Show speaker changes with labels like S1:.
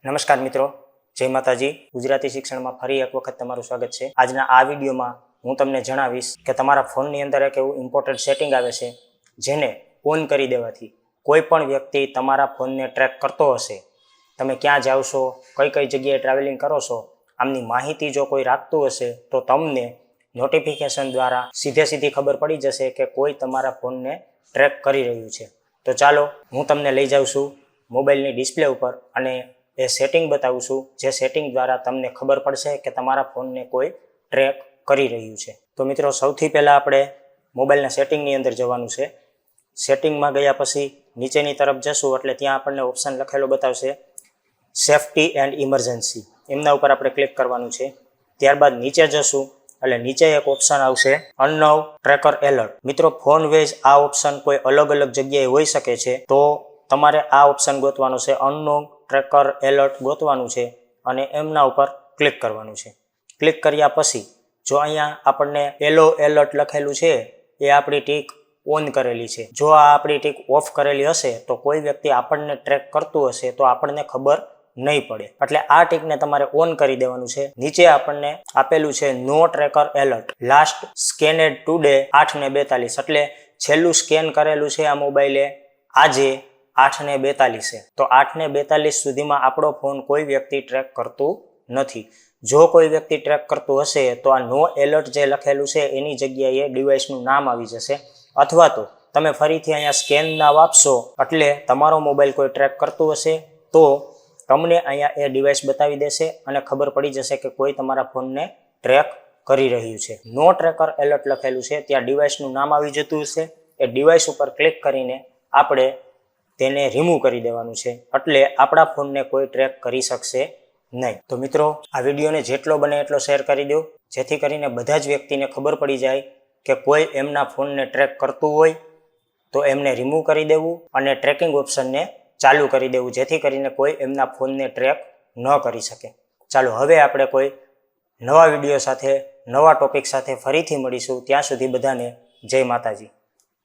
S1: નમસ્કાર મિત્રો, જય માતાજી. ગુજરાતી શિક્ષણમાં ફરી એક વખત તમારું સ્વાગત છે. આજના આ વિડીયોમાં હું તમને જણાવીશ કે તમારા ફોનની અંદર એક એવું ઇમ્પોર્ટન્ટ સેટિંગ આવે છે જેને ઓન કરી દેવાથી કોઈ પણ વ્યક્તિ તમારા ફોનને ટ્રેક કરતો હશે, તમે ક્યાં જાઓ છો, કઈ કઈ જગ્યાએ ટ્રાવેલિંગ કરો છો, આમની માહિતી જો કોઈ રાખતું હશે તો તમને નોટિફિકેશન દ્વારા સીધી ખબર પડી જશે કે કોઈ તમારા ફોનને ટ્રેક કરી રહ્યું છે. તો ચાલો હું તમને લઈ જાઉં છું મોબાઈલની ડિસ્પ્લે ઉપર અને એ સેટિંગ બતાવું છું, જે સેટિંગ દ્વારા તમને ખબર પડશે કે તમારા ફોનને કોઈ ટ્રેક કરી રહ્યું છે. તો મિત્રો, સૌથી પહેલાં આપણે મોબાઈલના સેટિંગની અંદર જવાનું છે. સેટિંગમાં ગયા પછી નીચેની તરફ જશું એટલે ત્યાં આપણને ઓપ્શન લખેલો બતાવશે સેફટી એન્ડ ઇમરજન્સી. એમના ઉપર આપણે ક્લિક કરવાનું છે. ત્યારબાદ નીચે જશું એટલે નીચે એક ઓપ્શન આવશે અનનોન ટ્રેકર એલર્ટ. મિત્રો, ફોન વેઝ આ ઓપ્શન કોઈ અલગ અલગ જગ્યાએ હોઈ શકે છે, તો તમારે આ ઓપ્શન ગોતવાનું છે, અનનોન ટ્રેકર એલર્ટ ગોતવાનું છે અને એમના ઉપર ક્લિક કરવાનું છે. ક્લિક કર્યા પછી જો અહીંયા આપણને યલો એલર્ટ લખેલું છે એ આપણી ટીક ઓન કરેલી છે. જો આ આપણી ટીક ઓફ કરેલી હશે તો કોઈ વ્યક્તિ આપણને ટ્રેક કરતું હશે તો આપણને ખબર નહીં પડે. એટલે આ ટીકને તમારે ઓન કરી દેવાનું છે. નીચે આપણને આપેલું છે નો ટ્રેકર એલર્ટ લાસ્ટ સ્કેનેડ ટુડે 8:42. એટલે છેલ્લું સ્કેન કરેલું છે આ મોબાઈલે આજે 8:42 છે. તો 8:42 સુધીમાં આપણો ફોન કોઈ વ્યક્તિ ટ્રેક કરતું નથી. જો કોઈ વ્યક્તિ ટ્રેક કરતું હશે તો આ નો એલર્ટ જે લખેલું છે એની જગ્યાએ ડિવાઇસનું નામ આવી જશે, અથવા તો તમે ફરીથી અહીંયા સ્કેન નામ આપશો એટલે તમારો મોબાઈલ કોઈ ટ્રેક કરતું હશે તો તમને અહીંયા એ ડિવાઇસ બતાવી દેશે અને ખબર પડી જશે કે કોઈ તમારા ફોનને ટ્રેક કરી રહ્યું છે. નો ટ્રેકર એલર્ટ લખેલું છે ત્યાં ડિવાઇસનું નામ આવી જતું હશે. એ ડિવાઇસ ઉપર ક્લિક કરીને આપણે તેને રિમૂવ કરી દેવાનું છે, એટલે આપણા ફોનને કોઈ ટ્રેક કરી શકશે નહીં. તો મિત્રો, આ વિડીયોને જેટલો બને એટલો શેર કરી દો, જેથી કરીને બધા જ વ્યક્તિને ખબર પડી જાય કે કોઈ એમના ફોનને ટ્રેક કરતું હોય તો એમને રિમૂવ કરી દેવું અને ટ્રેકિંગ ઓપ્શનને ચાલુ કરી દેવું, જેથી કરીને કોઈ એમના ફોનને ટ્રેક ન કરી શકે. ચાલો હવે આપણે કોઈ નવા વિડીયો સાથે, નવા ટોપિક સાથે ફરીથી મળીશું. ત્યાં સુધી બધાને જય માતાજી.